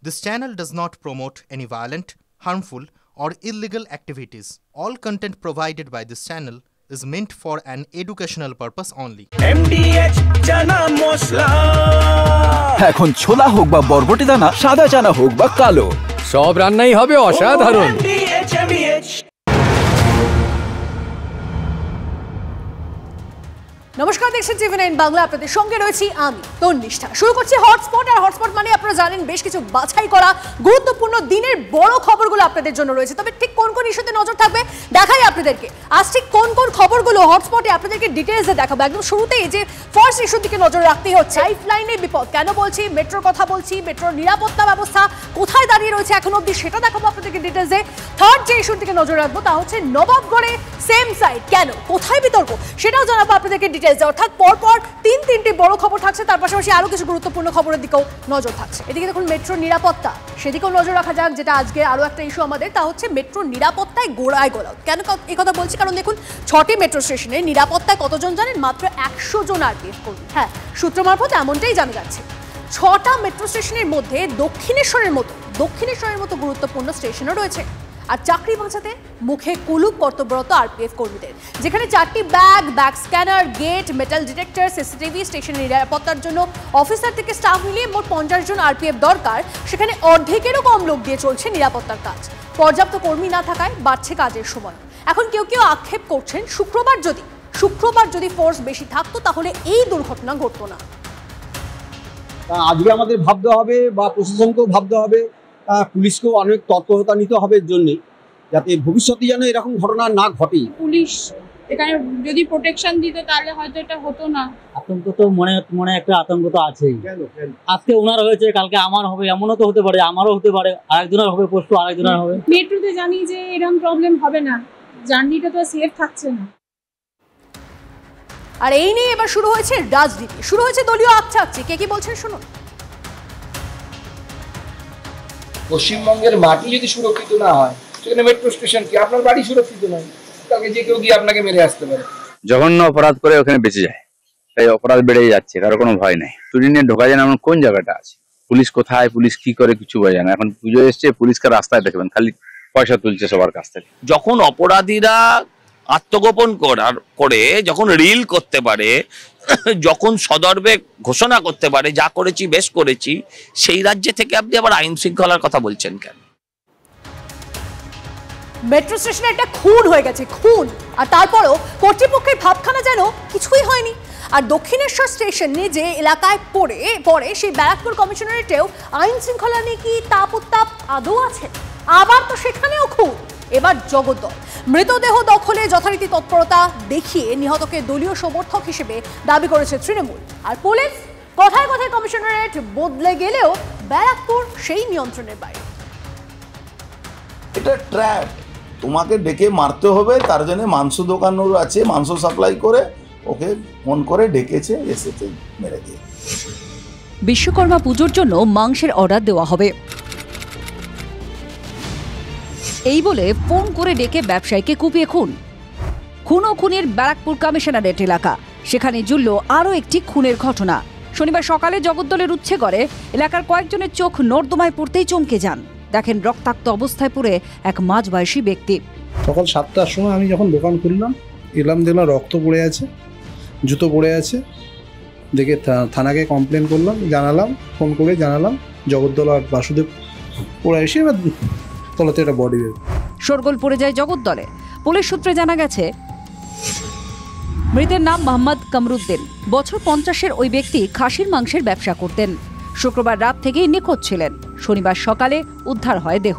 This channel does not promote any violent, harmful, or illegal activities. All content provided by this channel is meant for an educational purpose only. MDH chana masala এখন ছোলা হোক বা বরবটি দানা, সাদা চানা হোক বা কালো, সব রান্নাই হবে অসাধারণ। MDH নমস্কার, দেখছেন TV9 বাংলা, আপনাদের সঙ্গে রয়েছি আমি তন্নিষ্ঠা। শুরু করছি হটস্পট। আর হটস্পট মানে আপনারা জানেন বেশ কিছু বাছাই করা গুরুত্বপূর্ণ দিনের বড় খবরগুলো আপনাদের জন্য রয়েছে। তবে ঠিক কোন কোন ইস্যুতে নজর থাকবে দেখাই আপনাদেরকে। আজ ঠিক কোন কোন খবরগুলো হটস্পটে আপনাদেরকে ডিটেইলসে দেখাবো। একদম শুরুতেই যে ফার্স্ট ইস্যুর দিকে নজর রাখতেই হচ্ছে, লাইফলাইনের বিপদ। কেন বলছি? মেট্রোর কথা বলছি। মেট্রোর নিরাপত্তা ব্যবস্থা কোথায় দাঁড়িয়ে রয়েছে এখন অবধি সেটা দেখাবো আপনাদেরকে ডিটেইলসে। থার্ড যে ইস্যুর দিকে নজর রাখবো তা হচ্ছে নবাবগড়ে সেম সাইট, কেন, কোথায় বিতর্ক, সেটাও জানাবো আপনাদেরকে ডিটেইলসে। অর্থাৎ পরপর তিনটি বড় খবর থাকছে, তার পাশাপাশি আরো কিছু গুরুত্বপূর্ণ খবরের দিকেও নজর থাকছে। এদিকে দেখুন মেট্রোর নিরাপত্তা, সেদিকেও নজর রাখা যাক, যেটা আজকে আরো একটা ইস্যু আমাদের, তা হচ্ছে মেট্রোর নিরাপত্তায় গোড়ায় গোড়াও। কেন এই কথা বলছি? কারণ দেখুন 6টি মেট্রো স্টেশনে নিরাপত্তায় কতজন জানেন? মাত্র 100 জন RPF কর্মী। হ্যাঁ, সূত্র মারফত এমনটাই জানা যাচ্ছে। 6টা মেট্রো স্টেশনের মধ্যে দক্ষিণেশ্বরের মতো গুরুত্বপূর্ণ স্টেশনও রয়েছে। আর চাকরি বাঁচাতে মুখে কুলুপ কর্তব্যরত RPF কর্মীদের, যেখানে 4টি bag scanner, gate, metal detector, CCTV, স্টেশনের নিরাপত্তার জন্য অফিসার থেকে স্টাফ মিলিয়ে মোট 50 জন RPF দরকার। সেখানে অর্ধেকেরও কম লোক দিয়ে চলছে নিরাপত্তার কাজ। পর্যাপ্ত কর্মী না থাকায় বাড়ছে কাজের সময়। এখন কেউ আক্ষেপ করছেন শুক্রবার যদি ফোর্স বেশি থাকতো তাহলে এই দুর্ঘটনা ঘটতো না। আজকে আমাদের ভাবতে হবে বা প্রশাসনকেও ভাবতে হবে, পুলিশকেও অনেক তৎপরতা নিতে হবে এর জন্যে, যাতে ভবিষ্যতে যেন এরকম ঘটনা না ঘটে। পুলিশ এখানে যদি প্রোটেকশন দিত তাহলে হয়তো এটা হতো না। আতঙ্ক তো মনে একটা আতঙ্ক তো আছেই। আজকে ওনার হয়েছে, কালকে আমার হবে, এমনও তো হতে পারে, আমারও হতে পারে, আরেকজনের হবে, পরশু আরেকজনের হবে। মেট্রোতে জানি যে এরকম প্রবলেম হবে না, জার্নিটা তো সেফ থাকছে না। আর এই নিয়ে এবার শুরু হয়েছে রাজনীতি, শুরু হয়েছে দলীয় আকচাকচি। কে কি বলছেন শুনুন। পশ্চিমবঙ্গের মাটি যদি সুরক্ষিত না হয়, সেখানে মেট্রো স্টেশন কি আপনার বাড়ি সুরক্ষিত নয়, তাকে যে কেউ গিয়ে আপনাকে মেরে আসতে পারে। জঘন্য অপরাধ করে ওখানে বেঁচে যায়, তাই অপরাধ বেড়ে যাচ্ছে, কারো কোনো ভয় নাই। চুরি নিয়ে ঢোকা যায় না, এমন কোন জায়গাটা আছে? পুলিশ কোথায়, পুলিশ কি করে, কিছু বোঝে না। এখন পুজো এসছে, পুলিশকে রাস্তায় দেখবেন খালি পয়সা তুলছে সবার কাছ থেকে। যখন অপরাধীরা আত্মগোপন করে যখন রিল করতে পারে, যখন সদর্বে ঘোষণা করতে পারে যা করেছি বেশ করেছি, সেই রাজ্যে থেকে আপনি আবার আইন শৃঙ্খলার কথা বলছেন কেন? মেট্রো স্টেশনে একটা খুন হয়ে গেছে, খুন, আর তারপরও কর্তৃপক্ষের ভাবখানা যেন কিছুই হয়নি। আর দক্ষিণেশ্বর স্টেশনে যে এলাকায় পড়ে সেই ব্যারাকপুর কমিশনারেটেও আইন শৃঙ্খলা নিয়ে কি তাপ উত্তাপ আদৌ আছে? আবার তো সেখানেও খুন, এবার জগদ্দল। মৃতদেহ দখলে যথারীতি তৎপরতা দেখিয়ে নিহতকে দলীয় সমর্থক হিসেবে দাবি করেছে তৃণমূল। আর পুলিশ কথায় কমিশনারেট বদলে গেলেও ব্যারাকপুর সেই নিয়ন্ত্রণের বাইরে। এটা ট্র্যাপ, তোমাকে ডেকে মারতে হবে, তার জন্য মাংস দোকানও আছে, মাংস সাপ্লাই করে ওকে ফোন করে ডেকেছে, এসেছে, মেরে দিয়ে। বিশ্বকর্মা পুজোর জন্য মাংসের অর্ডার দেওয়া হবে এই বলে ফোন করে ডেকে ব্যবসায়ীকে কুপিয়ে খুনের ব্যারাকপুর কমিশনারেট এলাকা। সেখানে জুড়ল আরও একটি খুনের ঘটনা। শনিবার সকালে জগদ্দলের উচ্ছেগড়ে এলাকার কয়েকজনের চোখ নর্দমায় পড়তেই চমকে যান। দেখেন রক্তাক্ত অবস্থায় পড়ে এক মাঝবয়সী ব্যক্তি। সকাল 7টার সময় আমি যখন দোকান খুললাম, দেখলাম রক্ত পড়ে আছে, জুতো পড়ে আছে। দেখে থানাকে কমপ্লেন করলাম, ফোন করে জানালাম। জগদ্দল আর বাসুদেব ওরা এসে তলাতে একটা বডি বের। শোরগোল পড়ে যায় জগদ্দলে। পুলিশ সূত্রে জানা গেছে মৃতের নাম মোহাম্মদ কামরুদ্দিন। বছর 50-এর ওই ব্যক্তি খাসির মাংসের ব্যবসা করতেন। শুক্রবার রাত থেকেই নিখোঁজ ছিলেন। শনিবার সকালে উদ্ধার হয় দেহ।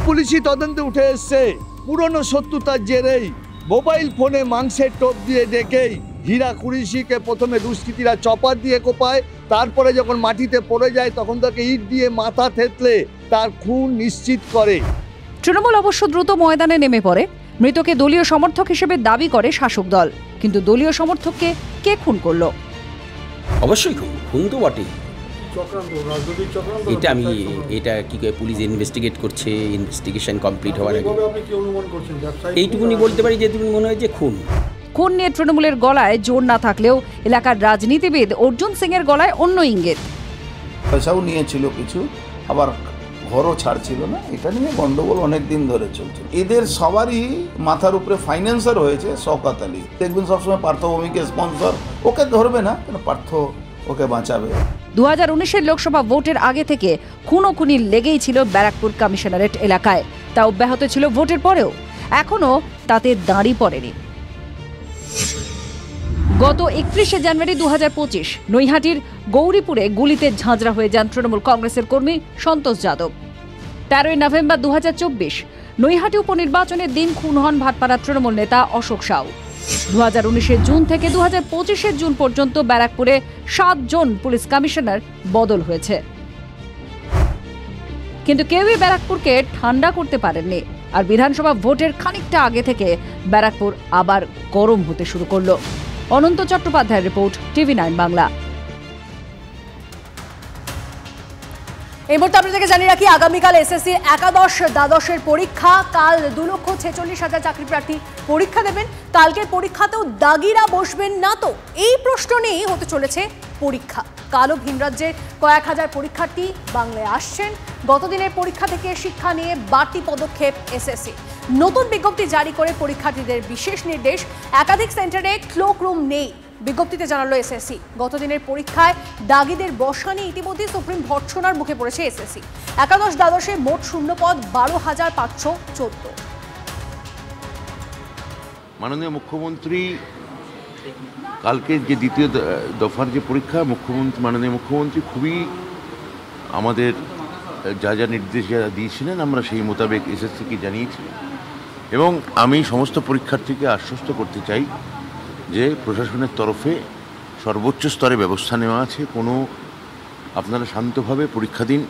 পুলিশি তদন্তে উঠে এসছে পুরনো শত্রুতার জেরেই মোবাইল ফোনে মাংসের টোপ দিয়ে ডেকেই হীরা কুরেশিকে প্রথমে দুষ্কৃতীরা চপার দিয়ে কোপায়, তারপরে যখন মাটিতে পড়ে যায় তখন তাকে ইট দিয়ে মাথা থেতলে তার খুন নিশ্চিত করে। তৃণমূল অবশ্য দ্রুত ময়দানে নেমে পড়ে। মৃতকে দলীয় সমর্থক হিসেবে দাবি করে শাসক দল। কিন্তু দলীয় সমর্থককে কে খুন করলো? অবশ্যই খুন তো বটেই। এটা কি করে পুলিশ ইনভেস্টিগেট করছে, ইনভেস্টিগেশন কমপ্লিট হওয়ার আগে এইটুকুনি বলতে পারি যেটুকুনি মনে হয় যে খুন নিয়ে তৃণমূলের গলায় জোর না থাকলেও এলাকার রাজনীতিবিদ অর্জুন সিং এর গলায় অন্য ইঙ্গিত। পয়সাও নিয়েছিল কিছু, আবার ঘরও ছাড়ছিল না। এটা নিয়ে গন্ডগোল অনেক দিন ধরে চলছে। এদের সবারই মাথার উপরে ফাইন্যান্সার হয়েছে শওকত আলী। দেখবেন সবসময় পার্থ ভৌমিককে স্পন্সর, ওকে ধরবে না কেন, পার্থ ওকে বাঁচাবে। 2019-এর লোকসভা ভোটের আগে থেকে খুনোখুনি লেগেই ছিল ব্যারাকপুর কমিশনারেট এলাকায়, তা অব্যাহত ছিল ভোটের পরেও। এখনো তাতে দাঁড়ি পড়েনি। গত 31শে জানুয়ারি 2025 নৈহাটির গৌরীপুরে গুলিতে ঝাঁঝরা হয়ে যান তৃণমূল কংগ্রেসের কর্মী সন্তোষ যাদব। 13ই নভেম্বর 2024 নৈহাটি উপনির্বাচনের দিন খুন হন ভাটপাড়ার তৃণমূল নেতা অশোক সাউ। 2019-এর জুন থেকে 2025-এর জুন পর্যন্ত ব্যারাকপুরে 7 জন পুলিশ কমিশনার বদল হয়েছে, কিন্তু কেউই ব্যারাকপুরকে ঠান্ডা করতে পারেননি। আর বিধানসভা ভোটের খানিকটা আগে থেকে ব্যারাকপুর আবার গরম হতে শুরু করলো। অনন্ত চট্টোপাধ্যায়ের রিপোর্ট, TV9 বাংলা। এই মুহূর্তে আপনাদেরকে জানিয়ে রাখি, আগামীকাল এসএসসি একাদশ দ্বাদশের পরীক্ষা। কাল 2,46,000 চাকরি প্রার্থী পরীক্ষা দেবেন। কালকের পরীক্ষাতেও দাগিরা বসবেন না তো, এই প্রশ্ন নিয়েই হতে চলেছে পরীক্ষা। কালও ভিন রাজ্যের কয়েক হাজার পরীক্ষার্থী বাংলায় আসছেন। গতদিনের পরীক্ষা থেকে শিক্ষা নিয়ে বাড়তি পদক্ষেপ এসএসসি। নতুন বিজ্ঞপ্তি জারি করে পরীক্ষার্থীদের বিশেষ নির্দেশ, একাধিক সেন্টারে ক্লোক রুম নেই, বিজ্ঞপ্তিতে জানালো এসএসসি। গতদিনের পরীক্ষায় দাগিদের বসানি ইতিমধ্যে সুপ্রিম ভর্ৎসনার মুখে পড়েছে এসএসসি। একাদশ দ্বাদশে মোট শূন্যপদ 12,514। মাননীয় মুখ্যমন্ত্রী কালকে যে দ্বিতীয় দফার যে পরীক্ষা, মাননীয় মুখ্যমন্ত্রী খুবই আমাদের যা যা নির্দেশ যারা দিয়েছিলেন আমরা সেই মোতাবেক এসএসসিকে জানিয়েছি। এবং আমি সমস্ত পরীক্ষার্থীকে আশ্বস্ত করতে চাই যে প্রশাসনের তরফে সর্বোচ্চ স্তরে ব্যবস্থা নেওয়া আছে। কোনো আপনারা শান্তভাবে পরীক্ষা দিন,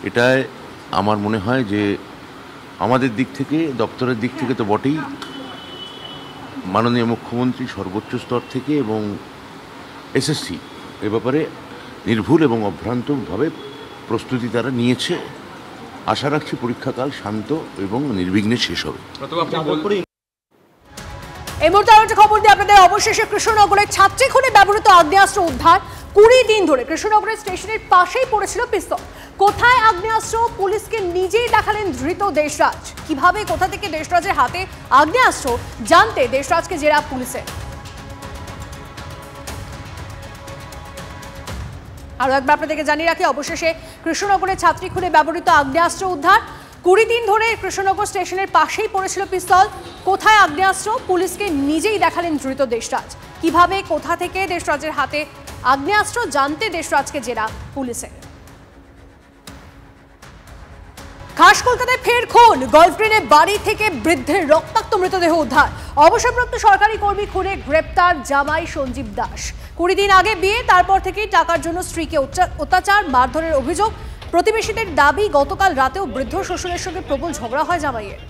এটাই আমার মনে হয় যে আমাদের দিক থেকে, দপ্তরের দিক থেকে তো বটেই, মাননীয় মুখ্যমন্ত্রী সর্বোচ্চ স্তর থেকে এবং এসএসসি এ ব্যাপারে নির্ভুল এবং অভ্রান্তভাবে প্রস্তুতি তারা নিয়েছে। আশা রাখছি পরীক্ষাকাল শান্ত এবং নির্বিঘ্নে শেষ হবে। এই মুহূর্তে আরো একটা খবর দিয়ে আপনাদের, অবশেষে কৃষ্ণনগরের ছাত্রী খুনে ব্যবহৃত আগ্নেয়াস্ত্র উদ্ধার। 20 দিন ধরে কৃষ্ণনগরের স্টেশনের পাশেই পড়েছিল পিস্তল। কোথায় আগ্নেয়াস্ত্র, পুলিশকে নিজেই দেখালেন ধৃত দেশরাজ। কিভাবে, কোথা থেকে দেশরাজের হাতে আগ্নেয়াস্ত্র, জানতে দেশরাজকে জেরা পুলিশের। আরো একবার আপনাদেরকে জানিয়ে রাখি, অবশেষে কৃষ্ণনগরের ছাত্রী খুনে ব্যবহৃত আগ্নেয়াস্ত্র উদ্ধার। 20 দিন ধরে কৃষ্ণনগর স্টেশনের পাশেই পড়েছিল পিস্তল। কোথায় আগ্নেয়াস্ত্র, পুলিশকে নিজেই দেখালেন ধৃত দেশরাজ। কিভাবে, কোথা থেকে দেশরাজের হাতে আগ্নেয়াস্ত্র, জানতে দেশরাজকে জেরা পুলিশের। খাস কলকাতায় ফের খুন, গলফগ্রিনে বাড়ি থেকে বৃদ্ধের রক্তাক্ত মৃতদেহ উদ্ধার। অবসরপ্রাপ্ত সরকারি কর্মী খুনে গ্রেপ্তার জামাই সঞ্জীব দাস। 20 দিন আগে বিয়ে, তারপর থেকেই টাকার জন্য স্ত্রীকে অত্যাচার মারধরের অভিযোগ। প্রতিবেশীদের দাবি, গতকাল রাতেও বৃদ্ধ শ্বশুরের সঙ্গে প্রবল ঝগড়া হয় জামাইয়ের।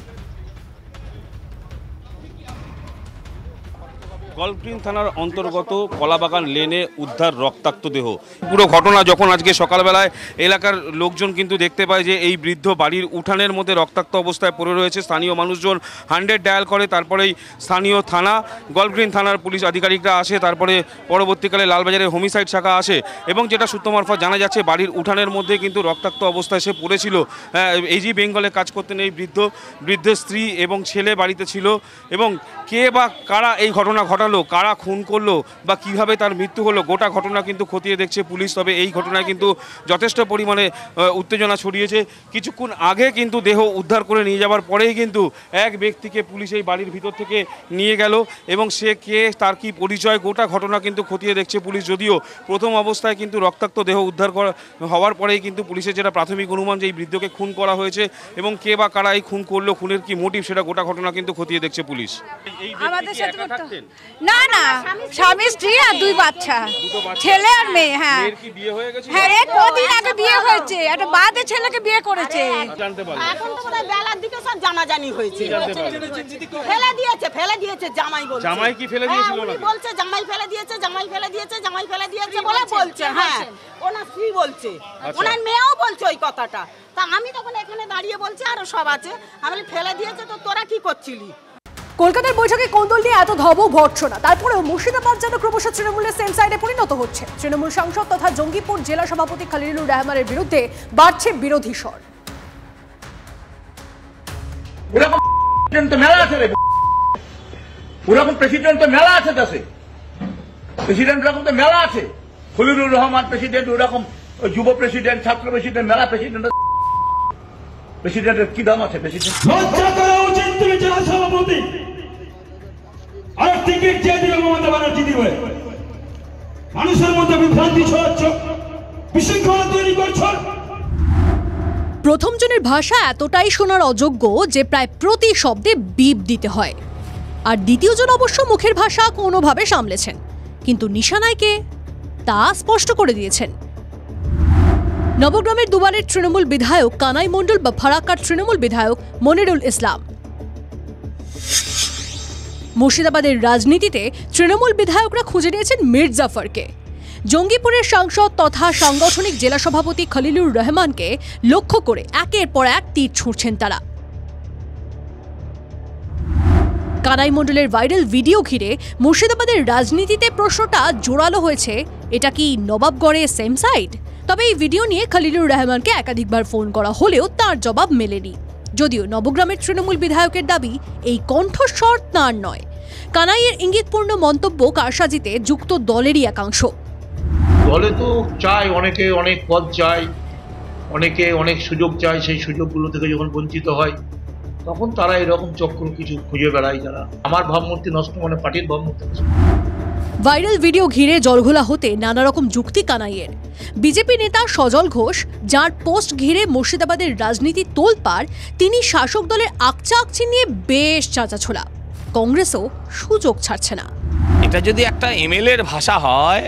গলফগ্রিন থানার অন্তর্গত কলাবাগান লেনে উদ্ধার রক্তাক্ত দেহ। পুরো ঘটনা যখন আজকে সকালবেলায় এলাকার লোকজন কিন্তু দেখতে পায় যে এই বৃদ্ধ বাড়ির উঠানের মধ্যে রক্তাক্ত অবস্থায় পড়ে রয়েছে। স্থানীয় মানুষজন 100 ডায়াল করে, তারপরেই স্থানীয় থানা, গলফগ্রিন থানার পুলিশ আধিকারিকরা আসে, তারপরে পরবর্তীকালে লালবাজারের হোমিসাইড শাখা আসে এবং যেটা সূত্র মারফত জানা যাচ্ছে বাড়ির উঠানের মধ্যে কিন্তু রক্তাক্ত অবস্থায় সে পড়েছিল। এজি বেঙ্গলে কাজ করতেন এই বৃদ্ধের স্ত্রী এবং ছেলে বাড়িতে ছিল। এবং কে বা কারা এই ঘটনা ঘটালো, কারা খুন করলো বা কিভাবে তার মৃত্যু হলো, গোটা ঘটনা কিন্তু খতিয়ে দেখছে পুলিশ। তবে এই ঘটনায় কিন্তু যথেষ্ট পরিমাণে উত্তেজনা ছড়িয়েছে। কিছুক্ষণ আগে কিন্তু দেহ উদ্ধার করে নিয়ে যাওয়ার পরেই কিন্তু এক ব্যক্তিকে পুলিশ এই বাড়ির ভিতর থেকে নিয়ে গেল এবং সে কে, তার কি পরিচয়, গোটা ঘটনা কিন্তু খতিয়ে দেখছে পুলিশ। যদিও প্রথম অবস্থায় কিন্তু রক্তাক্ত দেহ উদ্ধার হওয়ার পরেই কিন্তু পুলিশের যেটা প্রাথমিক অনুমান যে এই বৃদ্ধকে খুন করা হয়েছে এবং কে বা কারা এই খুন করলো, খুনের কি মোটিভ, সেটা গোটা ঘটনা কিন্তু খতিয়ে দেখছে পুলিশ। না না, স্বামী স্ত্রী আর 2 বাচ্চা, ছেলে আর মেয়ে। হ্যাঁ হ্যাঁ, কদিন আগে বিয়ে হয়েছে, একটা বাদে ছেলেকে বিয়ে করেছে। এখন তো বেলার দিকে সব জানাজানি হয়েছে। ফেলে দিয়েছে জামাই বলছে। জামাই কি ফেলে দিয়েছিল? বলছে জামাই ফেলে দিয়েছে বলে বলছে। হ্যাঁ, ওনার স্ত্রী বলছে, ওনার মেয়েও বলছে ওই কথাটা। তা আমি তখন এখানে দাঁড়িয়ে বলছি আরো সব আছে, আমি ফেলে দিয়েছে, তো তোরা কি করছিলি? কলকাতার বৈঠকে কোন্দল নিয়ে এত ধব ভর্ৎসনা, তারপরেও মুর্শিদাবাদ যেন ক্রমশ তৃণমূলের সেম সাইডে পরিণত হচ্ছে। তৃণমূল সাংসদ তথা জঙ্গিপুর জেলা সভাপতি খলিলুর রহমানের বিরুদ্ধে বাড়ছে বিরোধী স্বর। মেলা আছে রে, ওরকম প্রেসিডেন্ট তো মেলা আছে দেশে, প্রেসিডেন্ট ওরকম তো মেলা আছে। খলিলুর রহমান প্রেসিডেন্ট, ওরকম যুব প্রেসিডেন্ট, ছাত্র প্রেসিডেন্ট, মেলা প্রেসিডেন্ট। প্রেসিডেন্টের কি দাম আছে? প্রেসিডেন্ট লজ্জা করা উচিত তুমি জেলা সভাপতি। আর টিকিট চেয়ে দিল মমতা ব্যানার্জি দিবে, মানুষের মধ্যে বিভ্রান্তি ছড়াচ্ছ, বিশৃঙ্খলা তৈরি করছো। প্রথম জনের ভাষা এতটাই শোনার অযোগ্য যে প্রায় প্রতি শব্দে বিপ দিতে হয়। আর দ্বিতীয় জন অবশ্য মুখের ভাষা কোনোভাবে সামলেছেন, কিন্তু নিশানায় কে তা স্পষ্ট করে দিয়েছেন। নবগ্রামের দুবারের তৃণমূল বিধায়ক কানাই মণ্ডল বা ফারাক্কার তৃণমূল বিধায়ক মনিরুল ইসলাম। মুর্শিদাবাদের রাজনীতিতে তৃণমূল বিধায়করা খুঁজে নিয়েছেন মীর জাফরকে। জঙ্গিপুরের সাংসদ তথা সাংগঠনিক জেলা সভাপতি খলিলুর রহমানকে লক্ষ্য করে একের পর এক তীর ছুঁড়ছেন তারা। কানাই মণ্ডলের ভাইরাল ভিডিও ঘিরে মুর্শিদাবাদের রাজনীতিতে প্রশ্নটা জোরালো হয়েছে, এটা কি নবাবগড়ে সেম সাইড? তবে এই ভিডিও নিয়ে খলিলুর রহমানকে একাধিকবার ফোন করা হলেও তার জবাব মেলেনি। যদিও নবগ্রামের তৃণমূল বিধায়কের দাবি এই কণ্ঠস্বর তাঁর নয়। কানাইয়ের ইঙ্গিতপূর্ণ মন্তব্য কারসাজিতে যুক্ত দলেরই একাংশ। দলে তো চায়, অনেকে অনেক পদ চায়, অনেকে অনেক সুযোগ চায়, সেই সুযোগগুলো থেকে যখন বঞ্চিত হয় তখন তারা এরকম চক্র কিছু খুঁজে বেড়ায়। যারা আমার ভাবমূর্তি নষ্ট, মানে পার্টির ভাবমূর্তি নষ্ট। ভাইরাল ভিডিও ঘিরে জলঘোলা হতে নানা রকম যুক্তি কানাইয়ের। বিজেপি নেতা সজল ঘোষ, যার পোস্ট ঘিরে মুর্শিদাবাদের রাজনীতি তোলপাড়, তিনি শাসক দলের আকচা আকচি নিয়ে বেশ চাঁচাছোলা। কংগ্রেসও সুযোগ ছাড়ছে না। এটা যদি একটা এমএলএর ভাষা হয়,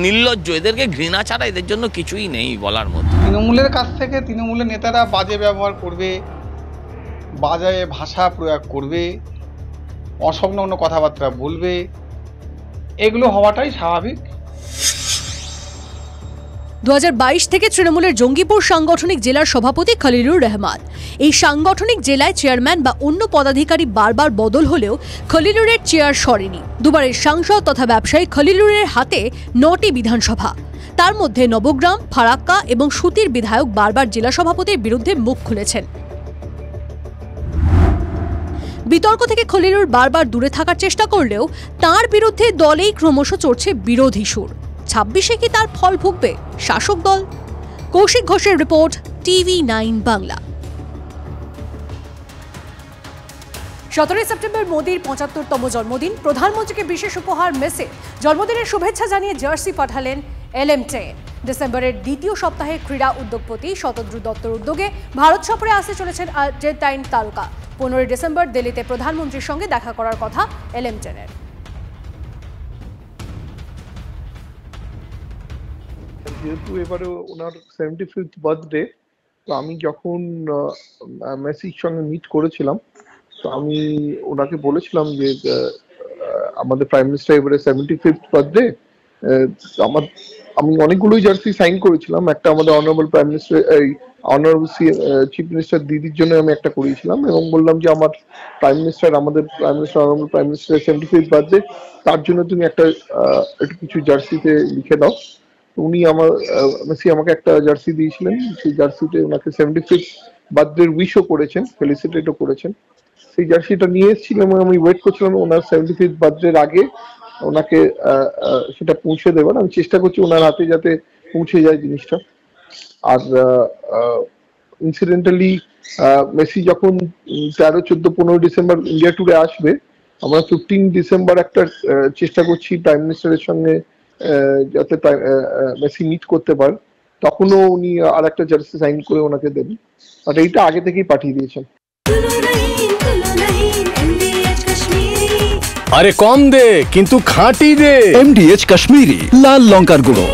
নির্লজ্জ, এদেরকে ঘৃণা ছাড়া এদের জন্য কিছুই নেই বলার মতো। তৃণমূলের কাছ থেকে তৃণমূলের নেতারা বাজে ব্যবহার করবে, বাজে ভাষা প্রয়োগ করবে, অসংলগ্ন কথাবার্তা বলবে, এগুলো হওয়াটাই স্বাভাবিক। 2022 থেকে তৃণমূলের জঙ্গিপুর সাংগঠনিক জেলার সভাপতি খলিলুর রহমান। এই সাংগঠনিক জেলায় চেয়ারম্যান বা অন্য পদাধিকারী বারবার বদল হলেও খলিলুরের চেয়ার সরেনি। দুবারের সাংসদ তথা ব্যবসায়ী খলিলুরের হাতে 9টি বিধানসভা, তার মধ্যে নবগ্রাম, ফারাক্কা এবং সুতির বিধায়ক বারবার জেলা সভাপতির বিরুদ্ধে মুখ খুলেছেন। বিতর্ক থেকে খলিলুর বারবার দূরে থাকার চেষ্টা করলেও তার বিরুদ্ধে দলেই ক্রমশ চড়ছে বিরোধী সুর। 26-এ কি তার ফল ভুগবে শাসক দল? কৌশিক ঘোষের রিপোর্ট, TV9 বাংলা। 17 সেপ্টেম্বর মোদির 75তম জন্মদিন। প্রধানমন্ত্রীকে বিশেষ উপহার মেসে জন্মদিনের শুভেচ্ছা জানিয়ে জার্সি পাঠালেন LM10। ডিসেম্বরের দ্বিতীয় সপ্তাহে ক্রীড়া উদ্যোগপতি শতদ্রু দত্তর উদ্যোগে ভারত সফরে আসতে চলেছেন আর্জেন্টাইন তারকা। 15 ডিসেম্বর দিল্লিতে প্রধানমন্ত্রীর সঙ্গে দেখা করার কথা LM10-এর। যেহেতু এবারে ওনার 75th বার্থডে, তো আমি যখন মেসির সঙ্গে মিট করেছিলাম, তো আমি ওনাকে বলেছিলাম যে আমাদের প্রাইম মিনিস্টার এবারে 75th বার্থডে, আমি অনেকগুলোই জার্সি সাইন করেছিলাম। একটা আমাদের অনারেবল প্রাইম মিনিস্টার, এই অনারেবল চিফ মিনিস্টার দিদির জন্য আমি একটা করিয়েছিলাম, এবং বললাম যে আমার প্রাইম মিনিস্টার, আমাদের prime minister, honourable prime minister 75th birthday, তার জন্য তুমি একটা কিছু জার্সিতে লিখে দাও। উনি মেসি আমাকে একটা জার্সি দিয়েছিলেন, সেই জার্সিতে ওনাকে 75th বার্থডে উইশও করেছেন, ফেলিসিটেটও করেছেন। সেই জার্সিটা নিয়ে এসেছিলাম এবং আমি ওয়েট করছিলাম ওনার 75th বার্থডের আগে ওনাকে সেটা পৌঁছে দেবার। আমি চেষ্টা করছি ওনার হাতে যাতে পৌঁছে যায় জিনিসটা। আর ইনসিডেন্টালি মেসি যখন 13, 14, 15 ডিসেম্বর ইন্ডিয়া ট্যুরে আসবে, আমরা 15 ডিসেম্বর একটা চেষ্টা করছি প্রাইম মিনিস্টারের সঙ্গে যাতে মেসি মিট করতে পারে, তখনও উনি আর একটা জার্সি সাইন করে ওনাকে দেবেন। আর এইটা আগে থেকেই পাঠিয়ে দিয়েছেন। আরে কম দে কিন্তু খাঁটি দে। MDH কাশ্মীরি লাল লঙ্কার গুঁড়ো।